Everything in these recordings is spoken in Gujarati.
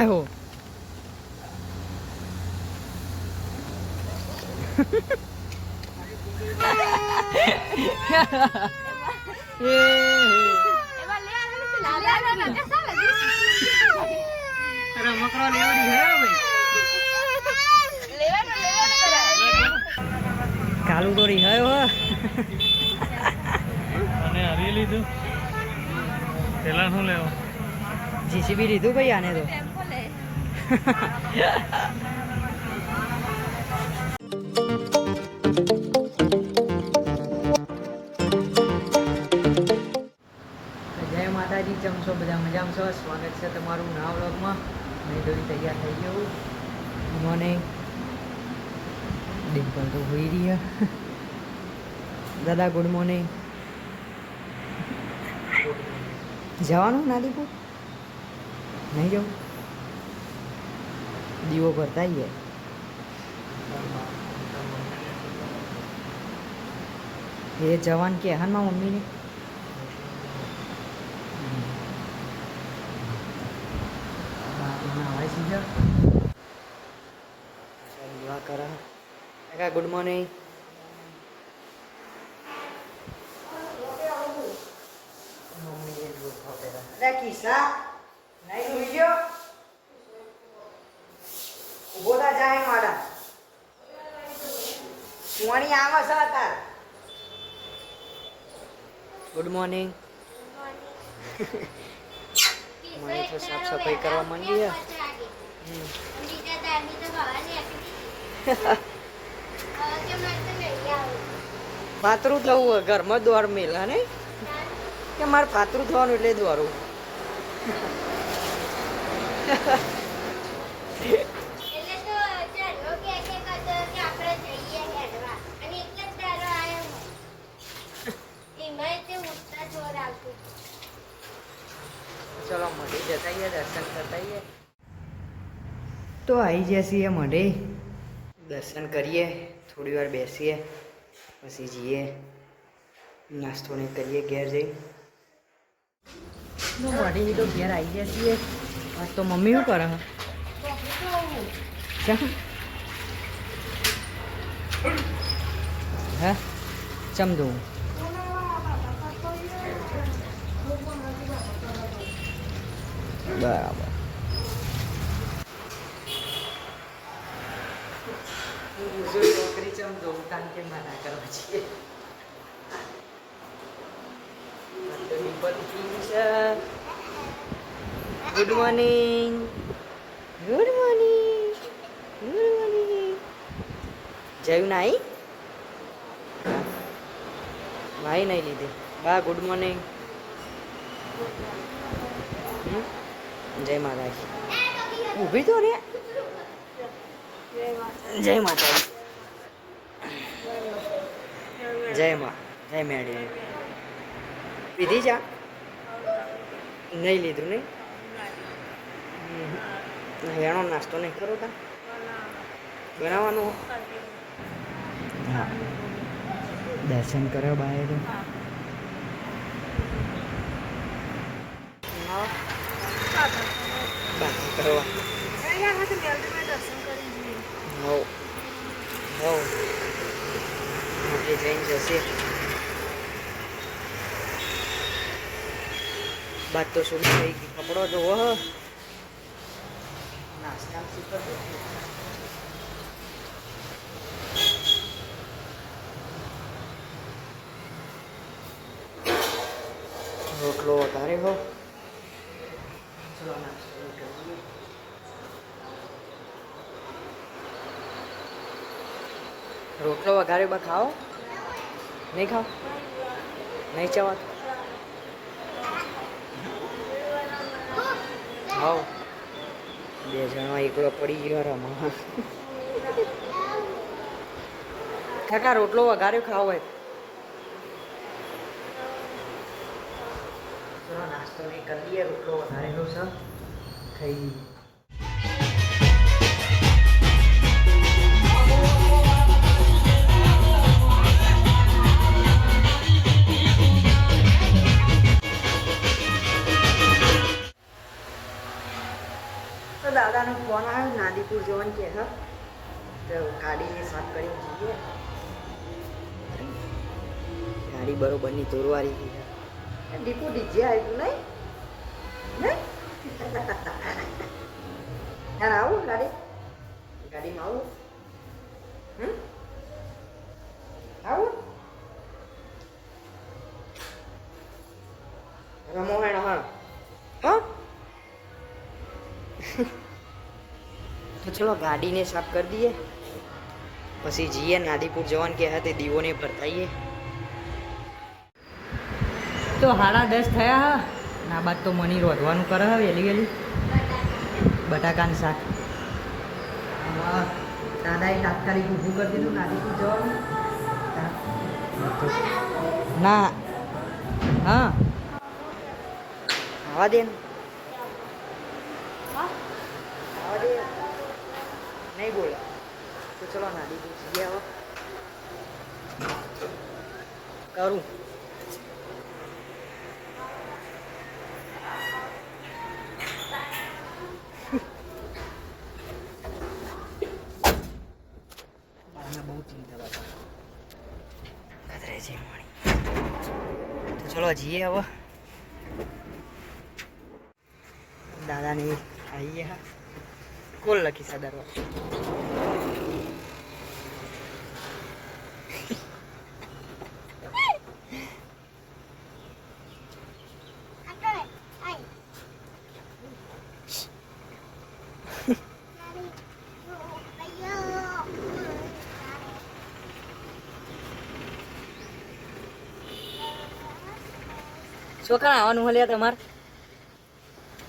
આવ્યો. કાલું તો રિહાયો અને હરી લીધું પેલા શું લેવો જીસીબી લીધું ભાઈ આને તો જય માતાજી. કેમ છો બધા? મજામાં છો? સ્વાગત છે તમારું નવા વ્લોગમાં. મેં દોરી તૈયાર થઈ ગયું. મને ડિમ્પલ તો હોઈ રહી. દાદા ગુડ મોર્નિંગ. જવાનું નાદીપુર? નહીં જવું? દીવો ભરતા આવીએ. એ જવાન કે હાનમાં મમ્મીને ગુડ મોર્નિંગ. કિસ્સા નહીં જોઈ ગયો ઉભો થા જાય મારા સુવાણી આવે છે તાર. Good morning. મને તો સાફ સફાઈ કરવા માંડી છે. પાતરું થવું ઘરમાં દોર મેલા ને કે મારે પાતરું થવાનું એટલે દોરું. ચલો મઢે જતા આવીએ, દર્શન કરતા આવીએ. તો આવી જઈએ મઢે, દર્શન કરીએ, થોડી વાર બેસીએ, પછી જઈએ નાસ્તો ને કરીએ ઘેર જઈ. મઢે તો ઘેર આવી જઈએ. તો મમ્મી શું કરે? હા ચમ દઉં બરાબર. છોકરી ચમ દઉં કારણ કે માના કરવા છીએ. Good morning. Good morning. Good morning. જયું નાઈ ભાઈ નહીં લીધી. બા ગુડ મોર્નિંગ. જય માતાજી. ઊભી તો રે. જય માતાજી. જય મા. જય મેડી. પીધી ચા? નહીં લીધું નહીં? હેણો નાસ્તો નહીં કરો તા બનાવવાનું? હા દર્શન કર્યો બાય તો બાકી કરવા મોટી જઈને જશે. બાદ તો શું થઈ ગઈ કપડો જોવો. નાસ્તા રોટલો વધારે હો. ચલો નાસ્તો કરીએ. રોટલો વઘારે બા ખાઓ? નહીં ખાઓ? નહીં ચવાત? ખાઓ. બે જણો એકલો પડી ગયો રમા. કાકા રોટલો વઘાર્યો ખાવો હોય? ચલો નાસ્તો નહીં કરી લઈએ. રોટલો વઘારેલો છે, ખાઈ લઈએ. તો દાદાનો ફોન આવ્યો નાદીપુર જવાનું કે હા તો ગાડીને સાફ કરી જઈએ. ગાડી બરોબરની તોરવારી ગઈ છે. દીપુ ડીજે આવ્યું નહીં નહીં યાર આવું ગાડીમાં આવું આવું રમો હેણ હા હા તો ચલો ગાડીને સાફ કરી દઈએ પછી જઈએ નાદીપુર જવાનું કે હા તે દીવોને ભરતાઈએ. તો 10:30 થયા હા ના બાદ તો મની રોધવાનું કરે હવે વહેલી બટાકાનું શાક. દાદાએ તાત્કાલિક ઊભું કરી દીધું નાદીપુર જવાનું. ના હા આવા દે ને આવા દે નહીં બોલે તો ચલો નાદીપુર જઈએ હવે કરું. બહુ ચિંતા કદરે છે મણી તો ચલો જઈએ હવે દાદાને આવીએ. હા કોલ લખી સદરવા છોકરા આવવાનું મળ્યા તમારે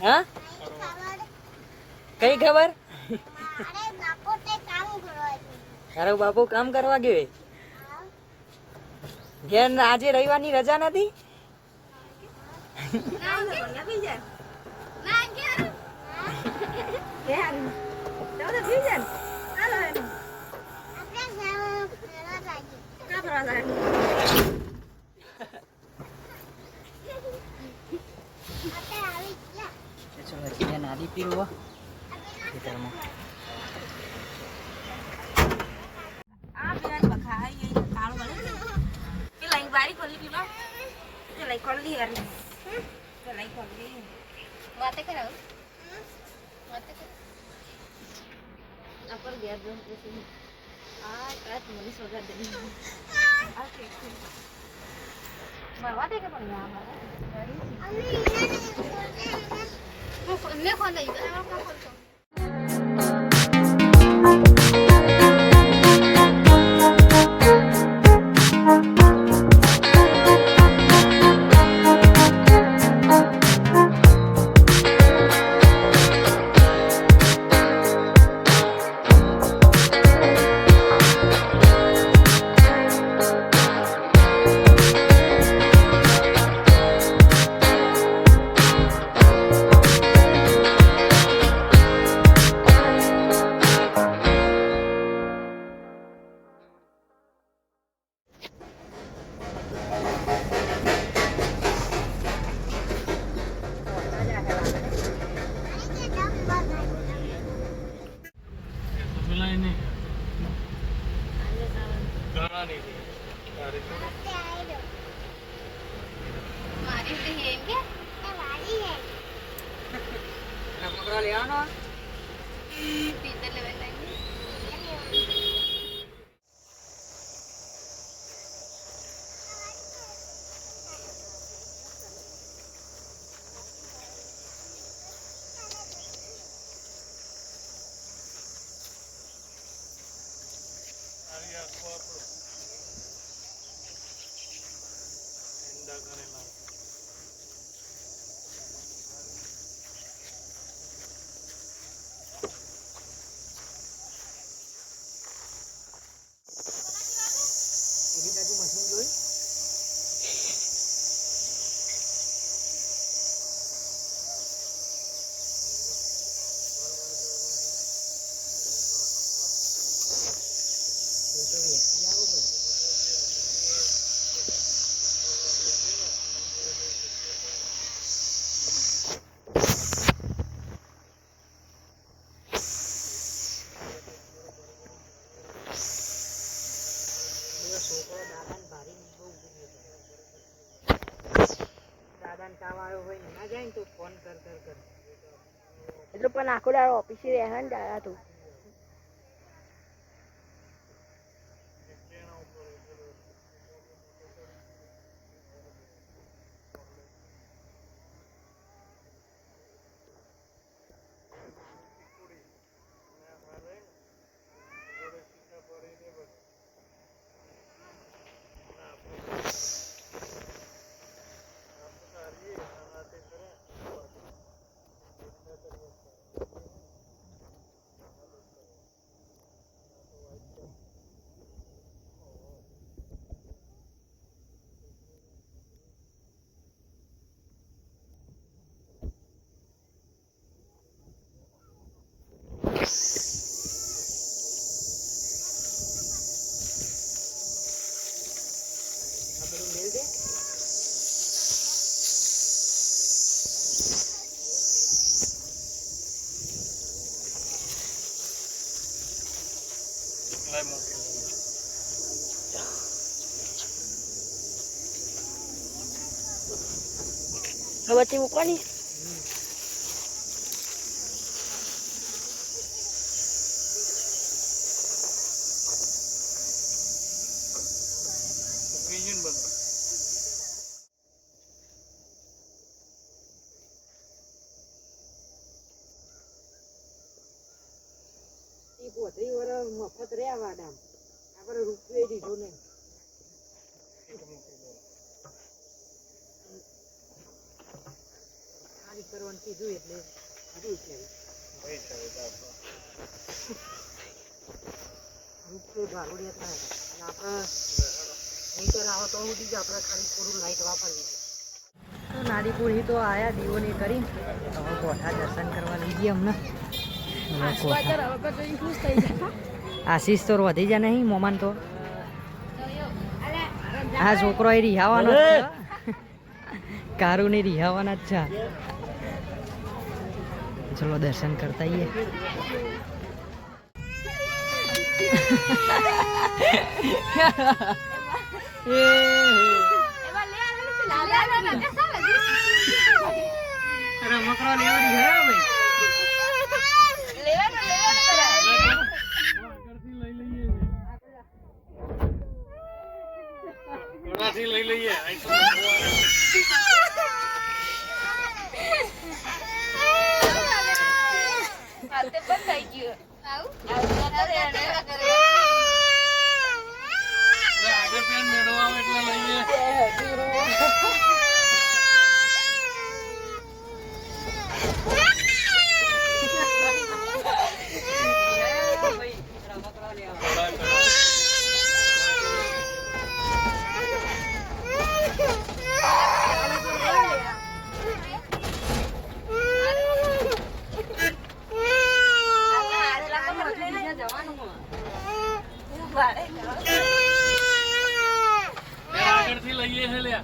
હા કઈ ખબર તારો બાપુ કામ કરવા ગયો ઘેર આજે રવિવારની રજા નથી. નાદી પીરવા ખેતરમાં આ પેલા બખાઈ કાળો બને કે લાઈન બારી ખોલી પીવા કે લાઈ ખોલી યારી કે લાઈ ખોલી વાતે કરાવ વાતે કર આપર ગયા દો પછી આ રાત મને સોગા દે આ કે માર વાતે કે પણ આ મારા હું ફોન લે ફોન લઈ ગયો આ કોણ ફોન મારી તો હે કે વાળી હે ના પકડા લેવાનો પીતર લેવા લાગી એટલે પણ આખો દાડો ઓફિસે રહે ને દાડા તો વચ્ચે મૂકવાની મફત રહ્યા વાડામ આપણે રૂપિયો દીધો ને કરવાનું કીધું એટલે રૂપિયો ભાગોડિયા થાય આપણે નહીં આવો તો સુધી જ આપણે ખાલી પૂરું લાઈટ વાપરવી તો નારીપુરી તો આયા દીવોને કરી હવે કોઠા દર્શન કરવા લઈ જઈએ અમને આશીષ તો વધી જાય નહીં મોમાન તો આ છોકરો એ રિહાવાનો જ છે કારું ને રિહાવાના જ છે ચલો દર્શન કરતા આવીએ લઈ લઈએ આગળ પેન મેળવા એટલે લઈએ આગળથી લઈએ છે લ્યા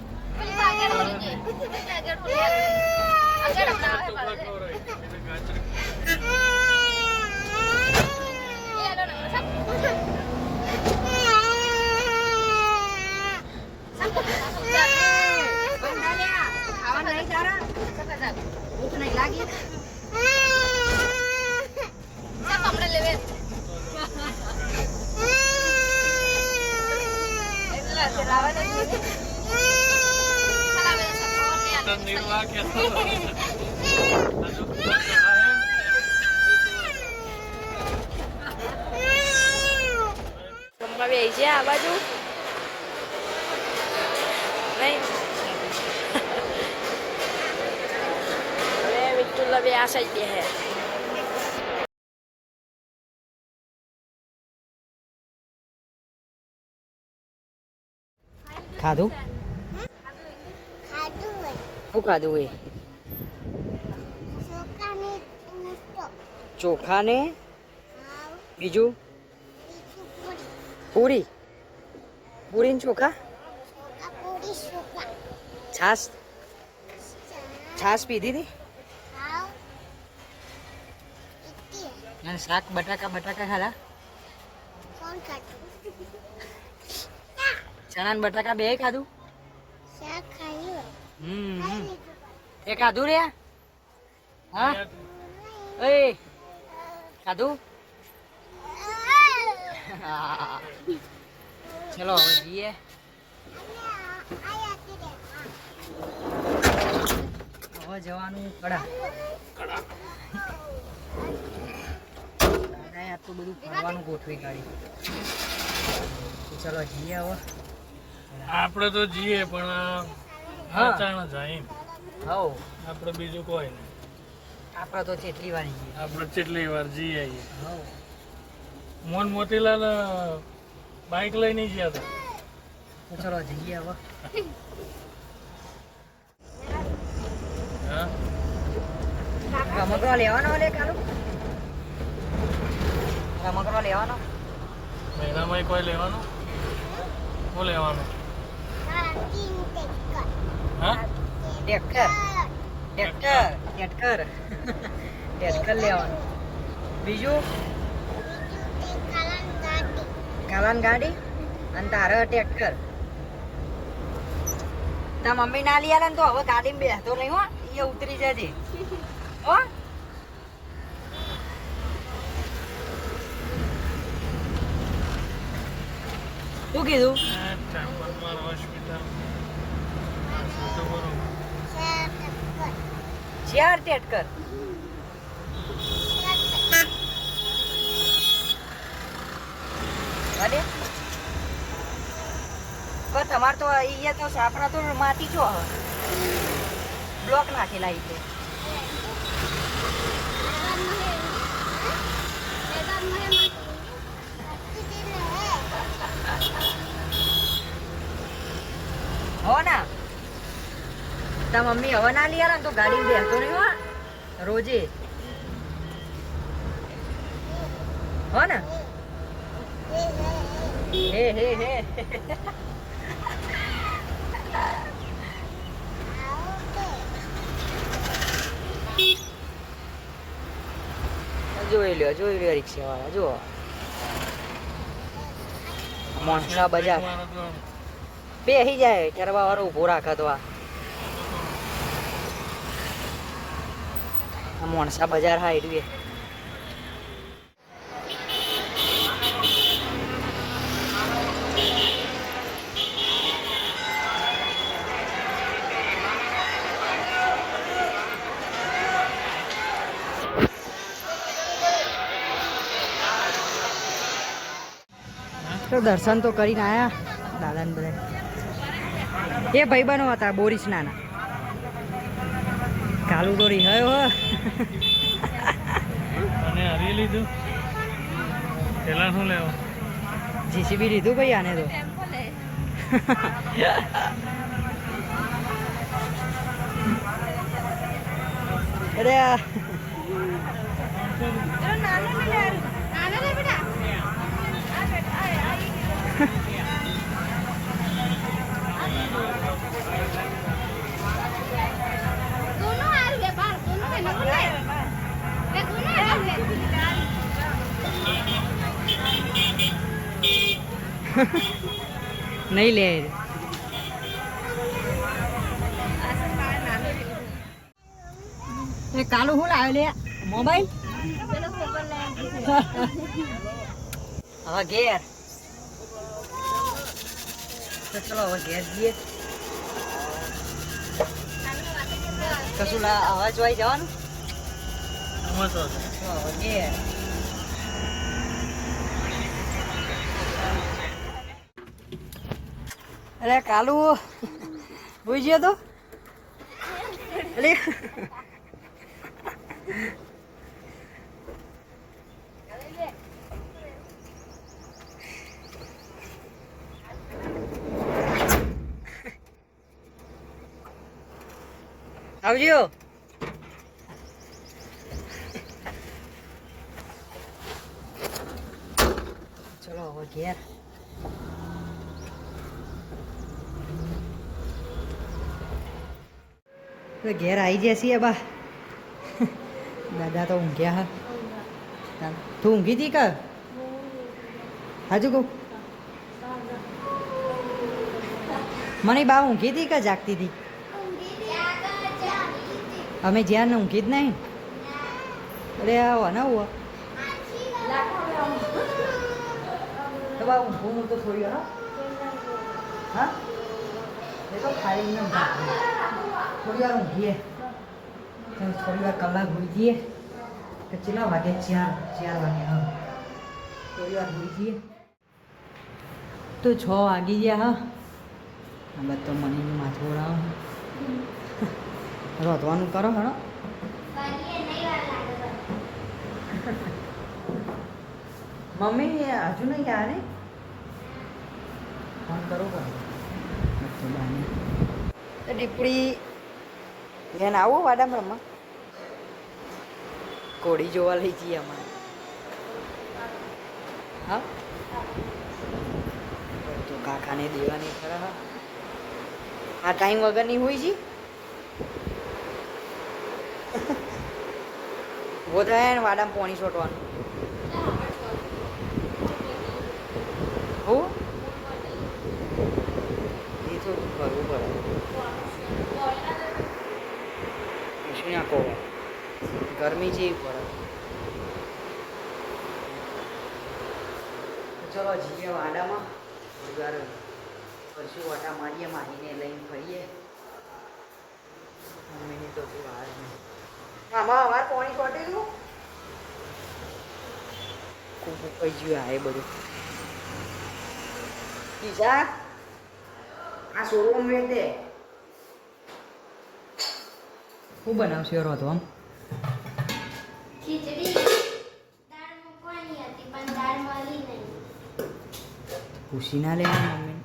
निर्वाह कैसा છે આ બાજુ નહીં હવે વિઠ્ઠુલા બે આ સાઈડ બે હે ખાધું શું ખાધું એ ચોખા ને બીજું પૂરી પૂરી ને ચોખા છાસ છાસ પીધી હતી અને શાક બટાકા ખાધા ચણા ને બટાકા બે ખાધું એ ખાધું રે હા એ ખાધું? હા. ચલો હવે જઈએ. હવે જવાનું કડા. દાદાએ આટલું બધું ફરવાનું ગોઠવી કાઢ્યું. ચલો જઈએ હવે. આપણે તો જઈએ પણ હા. અચાનક જાય હવ આપણે બીજું કોઈ નહીં. આપણે તો કેટલી વાર જઈએ. આપણે કેટલી વાર જઈ આવીએ. હવ મોન મોતીલાલ બાઇક લઈને ગયા હતા. તો ચલો જઈએ હવે. હા રમકડો લેવાનો લે કાલુ. રમકડો લેવાનો. મહિનામાં કોઈ લેવાનું? શું લેવાનું? હા ટ્રેક્ટર ટ્રેક્ટર ટ્રેક્ટર ટ્રેક્ટર લેવાનું. બીજું કાલાન ગાડી અને તારે ટ્રેક્ટર. તાર મમ્મી ના લઈ આલે ને તો હવે ગાડીમાં બેસતો નહીં હો. એ ઉતરી જજે હો. શું કીધું? ચાંપલમાં હોસ્પિટલ તો બરોબર. 4 ટ્રેક્ટર. અરે પણ તમારે તો અહીંયા તો સાપડા તો માટી છો હવે બ્લોક નાખેલા છે. હો ના તાર મમ્મી હવે ના લઈ આવે ને તો ગાડી બેસતો નહીં હો રોજે. હો ને હે હે હે જોઈ લ્યો રિક્ષા વાળા જુઓ. મોણસા બજાર બેસી જાય કરવા વાળો ઉભો રાખે તો આ મોણસા બજાર હાઈડવે. તો દર્શન તો કરીને આયા દાદાને બધા. એ ભાઈબંધો હતા બોરીસ નાના. કાલુ તો રિહાયો હો. અને હરી લીધું પેલા શું લેવા? જીસીબી લીધું ભાઈ આને તો. અરે નહીં લે. એ કાલુ શું લાવ્યો લે? મોબાઈલ. હવે ઘેર તો ચલો હવે ઘેર જઈએ. કશું હવે જોઈ જવાનું. મસ્ત હવે ઘેર. અરે કાલુ ભૂઈ ગયો તો. અરે આવજો. ચલો હવે ઘેર. ઘેર આવી જશે બા. દાદા તો ઊંઘ્યા હા. તું ઊંઘી હતી કે હાજુ કહું? મને બા ઊંઘી હતી કે જાગતી હતી? અમે જ્યાં ઊંઘી જ નહીં. અરે આ ના હુआ તો બા ઊંઘું તો થોડી વાર હા એ તો ખાઈ ને થોડી વાર ઊંઘીએ થોડી વાર કલાક હોઈ જઈએ તો ચેલા વાગે 4 વાગે હા થોડી વાર હોઈ જઈએ તો 6 વાગી ગયા હા આ બાદ તો મનીનું માથું ઓળાવો રોધવાનું કરો હણો મમ્મી હજુ નહીં ગયા ને ફોન કરો તો ડીપડી બેન આવો વાડામાં રમવા કોળી જોવા લઈ જઈએ અમારે હા તો કાકાને દેવાની ખરા હા આ ટાઈમ વગરની હોય છે ઉભો થાય ને વાડામાં પાણી છોટવાનું હો એ તો કરવું પડે શું ના કહો ગરમી જેવી પડે ચલો જઈએ વાડામાં ઘર કરશું વાટા મારીએ માહીને લઈને ફરીએ મમ્મીની તો વાર નહીં આમાં અમારે પાણી છોટેલું ખૂબ કઈ ગયું આ એ બધું પીઝા આ શોરૂમ વેચ દે શું બનાવશે રોધવા ખીચડી દાળ મૂકવાની હતી પણ દાળ મળી નહીં પૂછી ના લેવા મમ્મી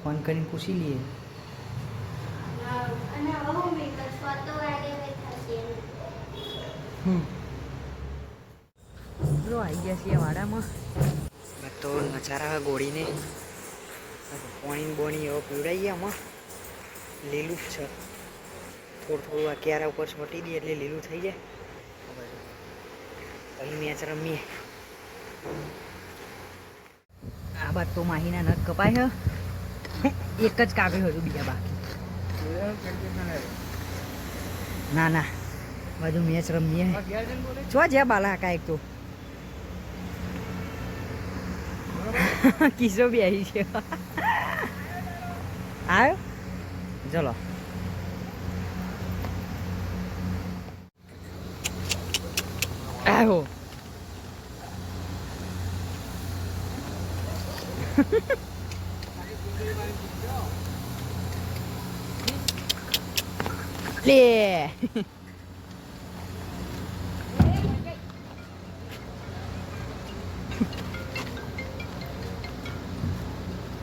ફોન કરીને પૂછી લઈએ અને હવે મેં સ્વાતો વાગે થશે ચલો આવી ગયા છીએ વાડામાં તો નચારા ગોળીને પાણી બોણી એવો પીવડાવીએ આમાં લીલું જ છે થોડું આ ક્યારા ઉપર છોટી દઈએ એટલે લીલું થઈ જાય અહીં મેચ રમીએ આ બાદ તો માહીના નખ કપાય છે એક જ કાપ્યું હતું બીજા બાકી ના ના બધું મેચ રમીએ છો જ્યાં બાલા કાંઈક તો કિસ્સો બી આવી છે આવ્યો ચલો આવ્યો લે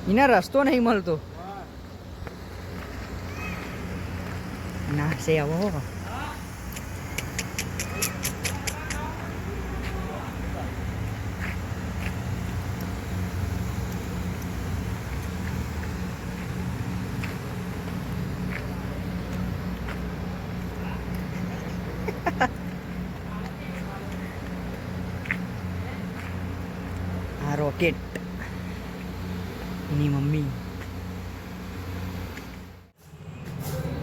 એના રસ્તો નહીં મળતો ના છે આવો આ રોકેટ એની મમ્મી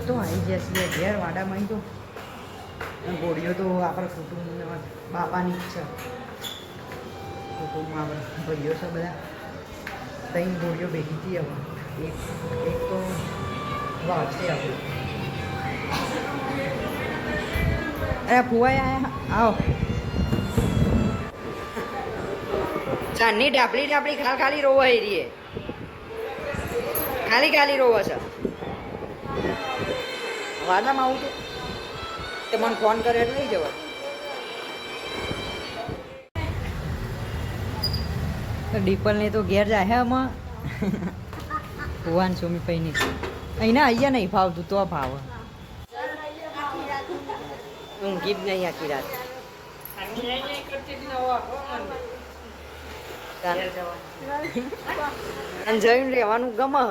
તો આવી જશે ઘેર વાડામાં તો ગોળીઓ તો આપણા કુટુંબ બાપાની જ છે કુટુંબમાં આપણે ભાઈઓ છે બધા 3 ગોળીઓ ભેગી હતી હવે એક તો વાગશે આપણે અરે ફુવાઈ આયા આવો ચાંદની ડાપલી ખાલી રોવાઈ રહી ખાલી રોવા છે વાદામાં આવું તો મને ફોન કરે એટલે લઈ જવા ડીપલને તો ઘેર જાય આમાં ભુવાન સોમી પૈની અહીંના અહીંયા નહીં ભાવતું તો ભાવ ઊંઘી જ નહીં આખી રાત અને જઈને રહેવાનું ગમે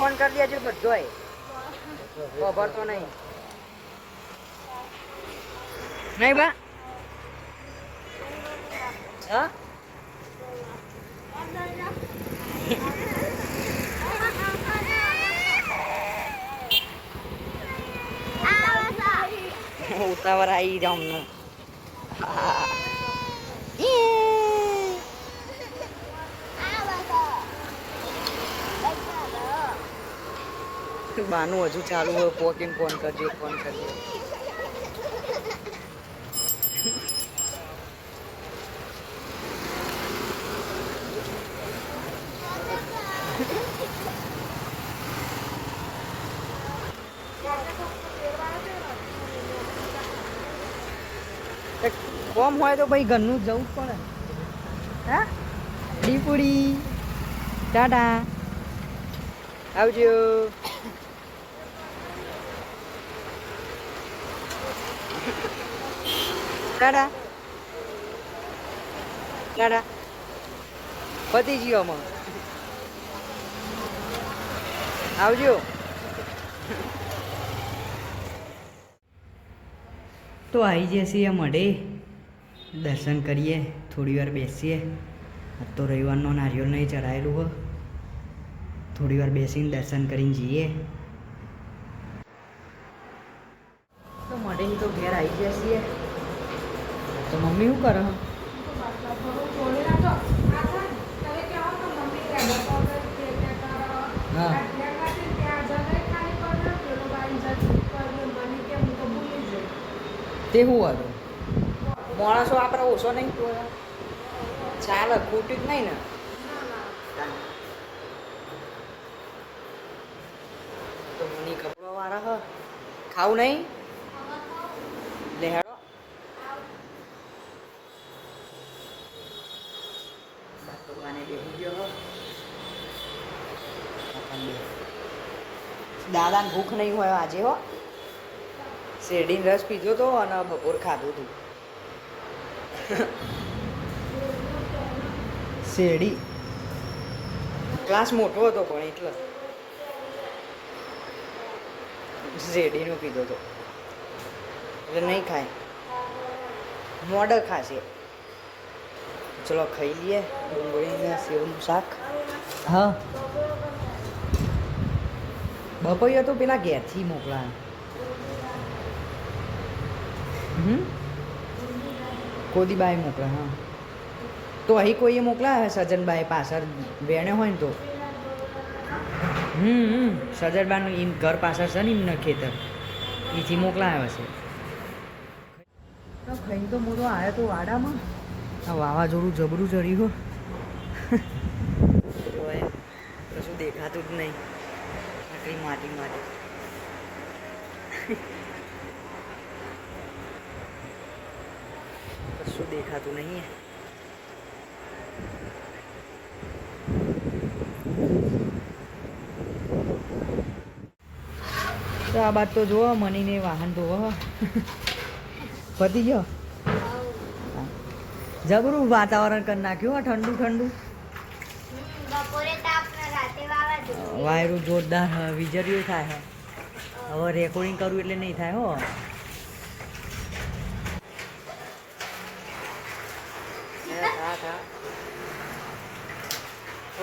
ફોન કરી દેજો બધોય ખબર તો નહીં નહીં બા હા ઉતાવળ આવી જાઉં ને બાનું હજુ ચાલુ હોય પોકીને ફોન કરજો કોમ હોય તો ભાઈ ઘરનું જ જવું જ પડે હા ડીપુડી ટાટા આવજો ટાટા ટાટા પતી ગયો અમે આવજો તો આવી જશે મળે દર્શન કરીએ થોડી વાર બેસીએ આજ તો રવિવારનો નારિયેળ નહીં ચડાયેલું હો થોડી વાર બેસીને દર્શન કરીને જઈએ તો મળે તો ઘેર આવી જશે તો મમ્મી શું કરે હા તે શું હતું માણસો આપણે ઓછો નહીં ચાલે ખોટું જ નહીં ને તો મને કપડો વાળા હ ખાવું નહીં લે હેડો ભગવાને બેસી ગયો દાદાને ભૂખ નહીં હોય આજે હો શેરડીનો રસ પીધો તો અને બપોર ખાધું હતું શેરડી ગ્લાસ મોટો હતો પણ એટલે શેરડીનો પીધો હતો એટલે નહીં ખાય મોડર ખાશે ચલો ખાઈ લઈએ ડુંગળીને સેવનું શાક હા બપોરે તો પેલા ઘેરથી મોકલા કોદીબાઈ મોકલે હા તો અહીં કોઈએ મોકલા સજનબાઈ પાછળ વેણે હોય ને તો સજનબાનું એમ ઘર પાછળ છે ને એમને ખેતર એથી મોકલાયા હશે ખાઈ તો મોટો આવ્યો તો વાડામાં આ વાવાઝોડું જબરું ચડ્યું કશું દેખાતું જ નહીં આટલી માટી માટી કશું દેખાતું નહીં તો આ બાદ તો જુઓ મનીને વાહન ધોવો પતી ગયો જબરું વાતાવરણ કરી નાખ્યું ઠંડુ ઠંડુ બપોરે તાપ ને રાતે વાવાઝોડું વાયરું જોરદાર વીજળીઓ થાય હવે રેકોર્ડિંગ કરવું એટલે નહીં થાય હો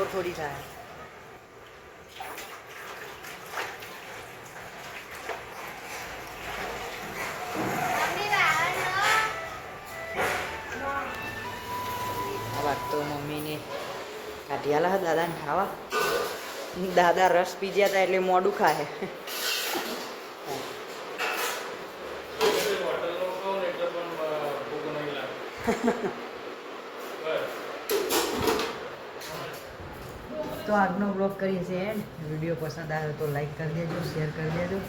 થોડી થાય આ વાત તો મમ્મીને કાઢી આલા દાદાને ખાવા દાદા રસ પી ગયા હતા એટલે મોડું ખાય તો આજનો બ્લોગ કરીએ છીએ એન્ડ વિડીયો પસંદ આવ્યો તો લાઈક કરી દેજો શેર કરી દેજો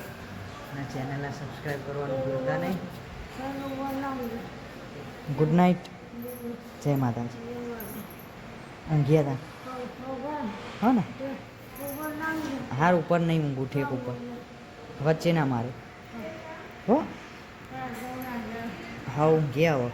અને ચેનલને સબસ્ક્રાઈબ કરવાનું ભૂલતા નહીં ગુડ નાઇટ જય માતાજી ઊંઘ્યા હતા હા ને હાર ઉપર નહીં ઊંઘું ઠેક ઉપર વચ્ચે ના મારે હો હા ઊંઘ્યા હો